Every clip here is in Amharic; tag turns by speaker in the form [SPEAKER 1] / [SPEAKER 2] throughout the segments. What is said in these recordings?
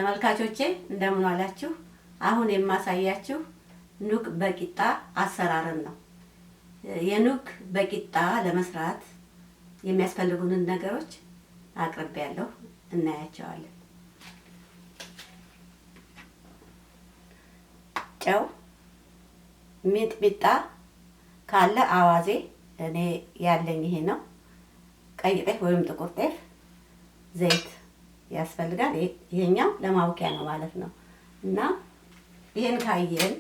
[SPEAKER 1] ተመልካቾቼ እንደምን ዋላችሁ? አሁን የማሳያችሁ ኑግ በቂጣ አሰራርን ነው። የኑግ በቂጣ ለመስራት የሚያስፈልጉንን ነገሮች አቅርቤያለሁ፣ እናያቸዋለን። ጨው፣ ሚጥሚጣ ካለ አዋዜ፣ እኔ ያለኝ ይሄ ነው። ቀይ ጤፍ ወይም ጥቁር ጤፍ፣ ዘይት ያስፈልጋል። ይሄኛው ለማውቂያ ነው ማለት ነው። እና ይሄን ካየን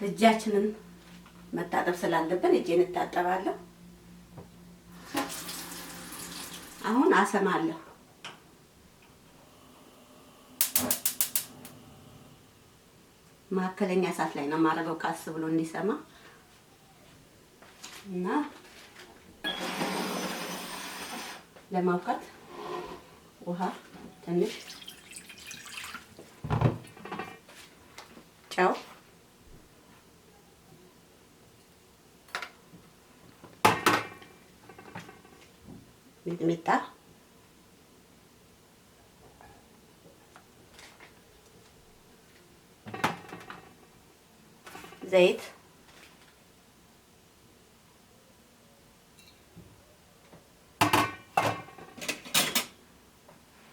[SPEAKER 1] እጃችንን መታጠብ ስላለብን እጄን እታጠባለሁ። አሁን አሰማለሁ። ማከለኛ እሳት ላይ ነው የማደርገው ቀስ ብሎ እንዲሰማ እና ለማውቀት ውሃ ትንሽ፣ ጨው፣ ሚጥሚጣ፣ ዘይት፣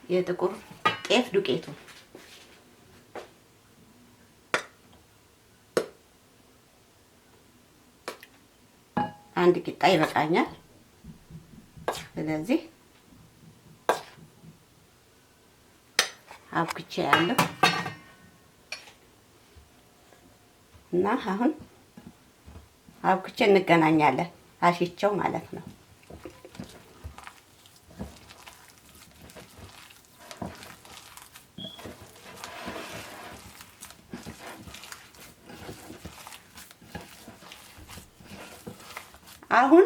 [SPEAKER 1] የጥቁር ጤፍ ዱቄቱ፣ አንድ ቂጣ ይበቃኛል። ስለዚህ አብክቼ ያለው እና አሁን አብክቼ እንገናኛለን። አሽቸው ማለት ነው። አሁን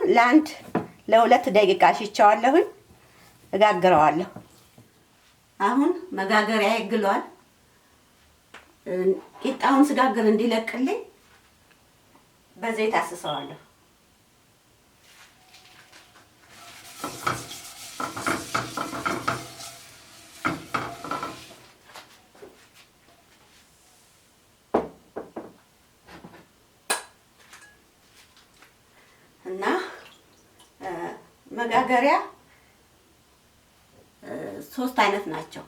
[SPEAKER 1] ለሁለት ደቂቃ አሽቸዋለሁኝ፣ እጋግረዋለሁ። አሁን መጋገሪያ ይግሏል። ቂጣውን ስጋግር እንዲለቅልኝ በዘይት አስሰዋለሁ። እና መጋገሪያ ሶስት አይነት ናቸው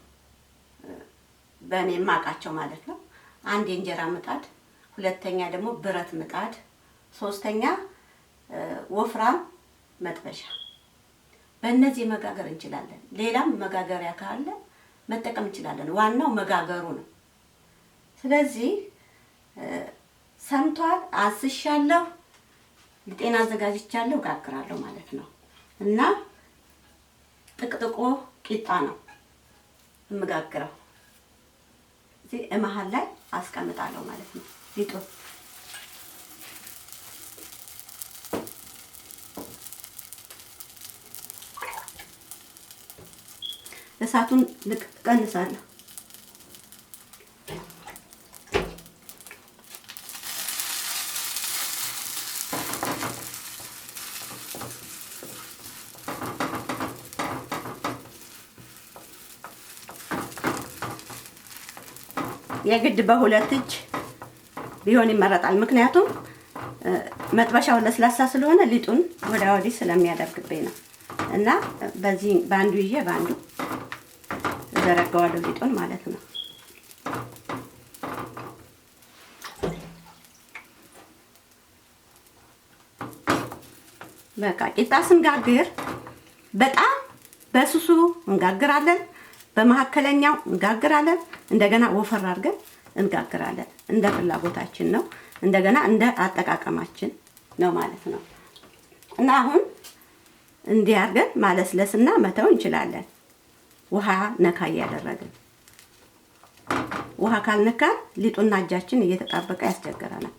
[SPEAKER 1] በእኔ የማውቃቸው ማለት ነው። አንድ የእንጀራ ምጣድ፣ ሁለተኛ ደግሞ ብረት ምጣድ፣ ሶስተኛ ወፍራም መጥበሻ። በእነዚህ መጋገር እንችላለን። ሌላም መጋገሪያ ካለ መጠቀም እንችላለን። ዋናው መጋገሩ ነው። ስለዚህ ሰምቷል፣ አስሻለሁ፣ ሊጤን አዘጋጅቻለሁ፣ ጋግራለሁ ማለት ነው። እና ጥቅጥቆ ቂጣ ነው የምጋግረው። እዚህ መሀል ላይ አስቀምጣለሁ ማለት ነው ሊጡን። እሳቱን ቀንሳለሁ። የግድ በሁለት እጅ ቢሆን ይመረጣል። ምክንያቱም መጥበሻው ለስላሳ ስለሆነ ሊጡን ወደ ወዲህ ስለሚያደርግብኝ ነው። እና በዚህ በአንዱ ይዤ በአንዱ ዘረጋዋለሁ ሊጡን ማለት ነው። በቃ ቂጣ ስንጋግር በጣም በስሱ እንጋግራለን፣ በመካከለኛው እንጋግራለን፣ እንደገና ወፈር አድርገን እንጋግራለን። እንደ ፍላጎታችን ነው፣ እንደገና እንደ አጠቃቀማችን ነው ማለት ነው። እና አሁን እንዲህ አድርገን ማለስለስና መተው እንችላለን። ውሃ ነካ እያደረግን፣ ውሃ ካልነካ ሊጡና እጃችን እየተጣበቀ ያስቸግረናል።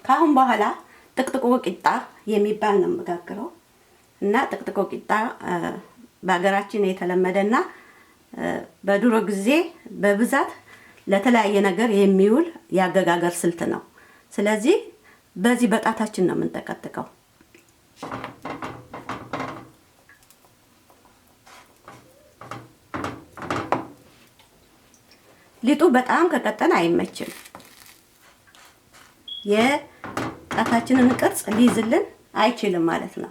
[SPEAKER 1] ካሁን በኋላ ጥቅጥቆ ቂጣ የሚባል ነው የምጋግረው። እና ጥቅጥቆ ቂጣ በሀገራችን የተለመደና በድሮ ጊዜ በብዛት ለተለያየ ነገር የሚውል ያገጋገር ስልት ነው። ስለዚህ በዚህ በጣታችን ነው የምንጠቀጥቀው። ሊጡ በጣም ከቀጠነ አይመችም። የጣታችንን ቅርጽ ሊይዝልን አይችልም ማለት ነው።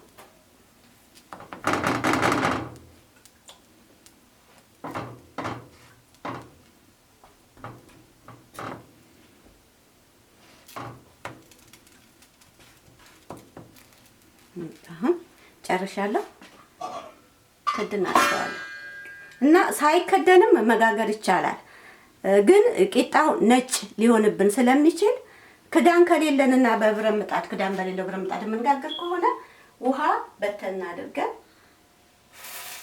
[SPEAKER 1] አሁን ጨርሻለሁ። ክድና አስተዋለሁ እና ሳይከደንም መጋገር ይቻላል። ግን ቂጣው ነጭ ሊሆንብን ስለሚችል ክዳን ከሌለንና በብረት ምጣድ ክዳን በሌለው ብረት ምጣድ የምንጋግር ከሆነ ውሃ በተና አድርገን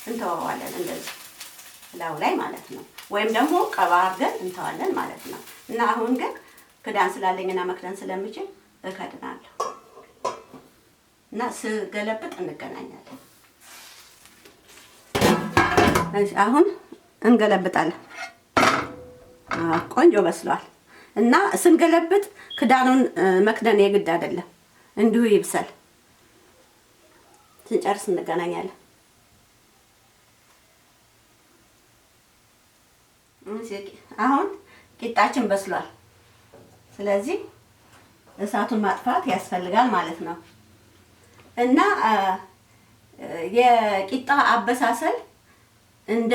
[SPEAKER 1] እንተዋዋለን እንደዚህ ላው ላይ ማለት ነው። ወይም ደግሞ ቀባ አድርገን እንተዋለን ማለት ነው። እና አሁን ግን ክዳን ስላለኝና መክደን ስለምችል እከድናለሁ እና ስገለብጥ እንገናኛለን። አሁን እንገለብጣለን። ቆንጆ በስሏል። እና ስንገለብጥ ክዳኑን መክደን የግድ አይደለም፣ እንዲሁ ይብሰል። ስንጨርስ እንገናኛለን። አሁን ቂጣችን በስሏል። ስለዚህ እሳቱን ማጥፋት ያስፈልጋል ማለት ነው። እና የቂጣ አበሳሰል እንደ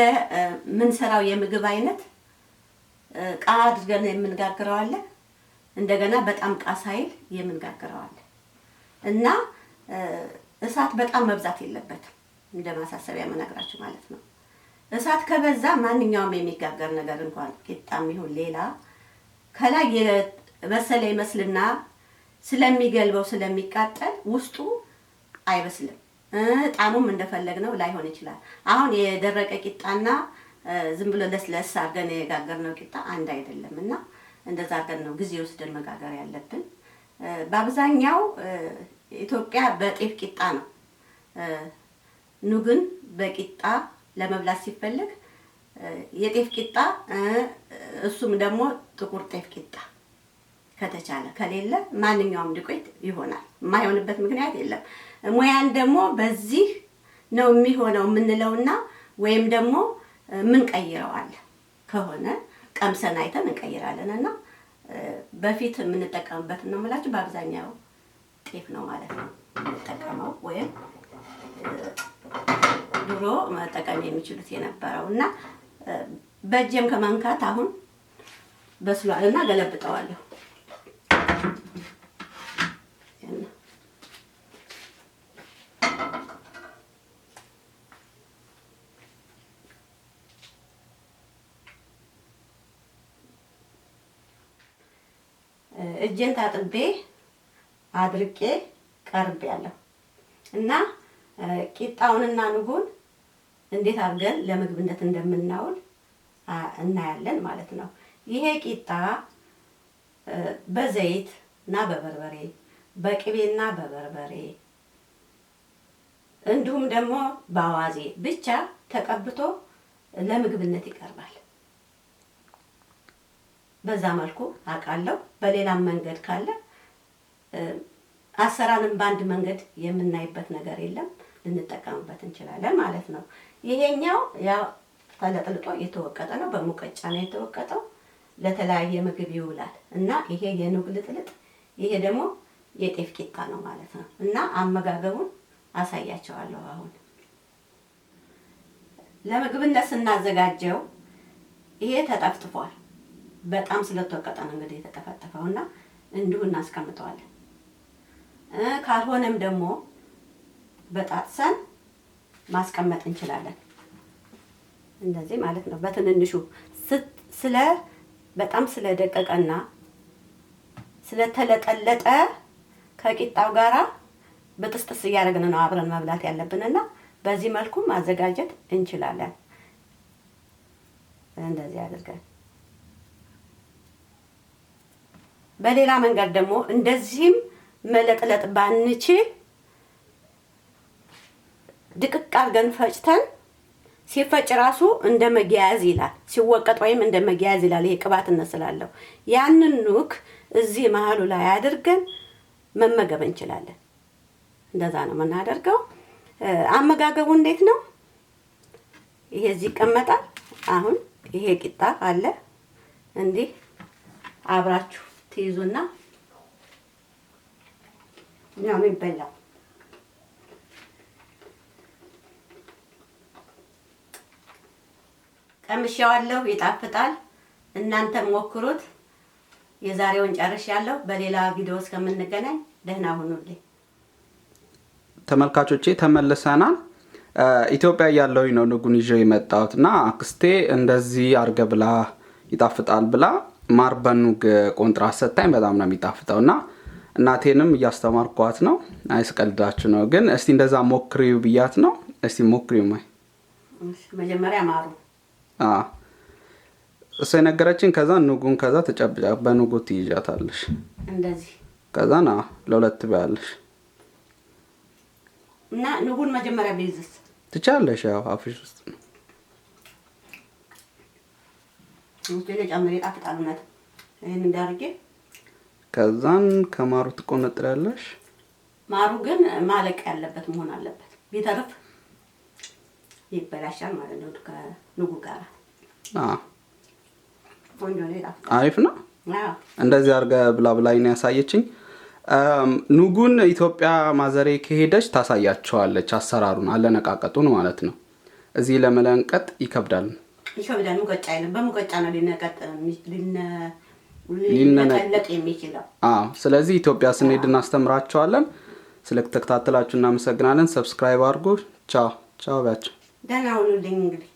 [SPEAKER 1] ምንሰራው የምግብ አይነት ቃ አድርገን የምንጋግረው አለ፣ እንደገና በጣም ቃ ሳይል የምንጋግረው አለ። እና እሳት በጣም መብዛት የለበትም፣ እንደ ማሳሰቢያ መነግራችሁ ማለት ነው። እሳት ከበዛ ማንኛውም የሚጋገር ነገር እንኳን ቂጣም ይሁን ሌላ ከላይ የበሰለ ይመስልና ስለሚገልበው ስለሚቃጠል ውስጡ አይበስልም። ጣኑም እንደፈለግነው ላይሆን ይችላል። አሁን የደረቀ ቂጣና ዝም ብሎ ለስለስ አድርገን የጋገርነው ቂጣ አንድ አይደለም እና እንደዛ አድርገን ነው ጊዜ ወስደን መጋገር ያለብን። በአብዛኛው ኢትዮጵያ በጤፍ ቂጣ ነው። ኑግን በቂጣ ለመብላት ሲፈልግ የጤፍ ቂጣ እሱም ደግሞ ጥቁር ጤፍ ቂጣ ከተቻለ፣ ከሌለ ማንኛውም ዱቄት ይሆናል። የማይሆንበት ምክንያት የለም። ሙያን ደግሞ በዚህ ነው የሚሆነው የምንለውና ወይም ደግሞ ምን ቀይረዋል ከሆነ ቀምሰን አይተን እንቀይራለን። እና በፊት የምንጠቀምበት ነው የምላችሁ በአብዛኛው ጤፍ ነው ማለት ነው የምንጠቀመው፣ ወይም ድሮ መጠቀም የሚችሉት የነበረው። እና በእጄም ከመንካት አሁን በስሏል እና ገለብጠዋለሁ። እጄን ታጥቤ አድርቄ ቀርቤያለሁ እና ቂጣውንና ኑጉን እንዴት አድርገን ለምግብነት እንደምናውል እናያለን ማለት ነው። ይሄ ቂጣ በዘይት እና በበርበሬ፣ በቅቤና በበርበሬ እንዲሁም ደግሞ በአዋዜ ብቻ ተቀብቶ ለምግብነት ይቀርባል። በዛ መልኩ አውቃለሁ። በሌላም መንገድ ካለ አሰራርን በአንድ መንገድ የምናይበት ነገር የለም፣ ልንጠቀምበት እንችላለን ማለት ነው። ይሄኛው ያው ተለጥልጦ የተወቀጠ ነው፣ በሙቀጫ ነው የተወቀጠው። ለተለያየ ምግብ ይውላል እና ይሄ የኑግ ልጥልጥ፣ ይሄ ደግሞ የጤፍ ቂጣ ነው ማለት ነው። እና አመጋገቡን አሳያቸዋለሁ። አሁን ለምግብነት ስናዘጋጀው ይሄ ተጠፍጥፏል። በጣም ስለተወቀጠ ነው እንግዲህ የተጠፈጠፈውና እንዲሁ እናስቀምጠዋለን። ካልሆነም ደግሞ በጣጥሰን ማስቀመጥ እንችላለን። እንደዚህ ማለት ነው በትንንሹ በጣም ስለደቀቀና ስለተለጠለጠ ከቂጣው ጋራ በጥስጥስ እያደረግን ነው አብረን መብላት ያለብንና በዚህ መልኩ ማዘጋጀት እንችላለን። እንደዚህ አድርገን በሌላ መንገድ ደግሞ እንደዚህም መለጥለጥ ባንችል ድቅቅ አድርገን ፈጭተን ሲፈጭ ራሱ እንደ መጊያዝ ይላል፣ ሲወቀጥ ወይም እንደ መጊያዝ ይላል። ይሄ ቅባትነት ስላለው ያንን ኑግ እዚህ መሀሉ ላይ አድርገን መመገብ እንችላለን። እንደዛ ነው የምናደርገው። አመጋገቡ እንዴት ነው? ይሄ እዚህ ይቀመጣል። አሁን ይሄ ቂጣ አለ፣ እንዲህ አብራችሁ ትይዙና ነው የሚበላው። ቀምሼዋለሁ፣ ይጣፍጣል። እናንተም ሞክሩት። የዛሬውን ጨርሻለሁ። በሌላ ቪዲዮ እስከምንገናኝ ደህና ሁኑልኝ።
[SPEAKER 2] ተመልካቾቼ ተመልሰናል። ኢትዮጵያ ያለው ነው ንጉን ይዤ የመጣሁትና አክስቴ እንደዚህ አርገ ብላ ይጣፍጣል ብላ ማር በኑግ ቆንጥራ ሰጣኝ። በጣም ነው የሚጣፍጠውና እናቴንም እያስተማርኳት ነው። አይስቀልዳችሁ ነው ግን እስቲ እንደዛ ሞክሪው ብያት ነው። እስቲ ሞክሪው ማይ
[SPEAKER 1] መጀመሪያ ማሩ
[SPEAKER 2] እሷ የነገረችኝ። ከዛ ንጉን ከዛ ተጨብጫ በንጉ ትይዣታለሽ
[SPEAKER 1] እንደዚህ።
[SPEAKER 2] ከዛ ና ለሁለት በያለሽ
[SPEAKER 1] እና ንጉን መጀመሪያ በይዝስ
[SPEAKER 2] ትቻለሽ። ያው አፍሽ ውስጥ ነው
[SPEAKER 1] እንዴ ጨምሬ ጣፍጣል ማለት ይሄን እንዳርጌ
[SPEAKER 2] ከዛን ከማሩ ትቆነጥራለሽ።
[SPEAKER 1] ማሩ ግን ማለቅ ያለበት መሆን አለበት። ቢተርፍ ይበላሻል ማለት ነው ከንጉ ጋር።
[SPEAKER 2] አሪፍ ነው። እንደዚህ አርጋ ብላ ብላኝ ያሳየችኝ። ንጉን ኢትዮጵያ ማዘሬ ከሄደች ታሳያቸዋለች አሰራሩን አለነቃቀጡን ማለት ነው። እዚህ ለመለንቀጥ ይከብዳል።
[SPEAKER 1] ሙቀጫ አይደለም፣ በሙቀጫ ነው ሊነቀለጥ የሚችለው።
[SPEAKER 2] ስለዚህ ኢትዮጵያ ስንሄድ እናስተምራቸዋለን። ስለተከታተላችሁ እናመሰግናለን። ሰብስክራይብ አድርጉ። ቻው ቻው ባያችሁ።
[SPEAKER 1] ደህና ሁኑልኝ እንግዲህ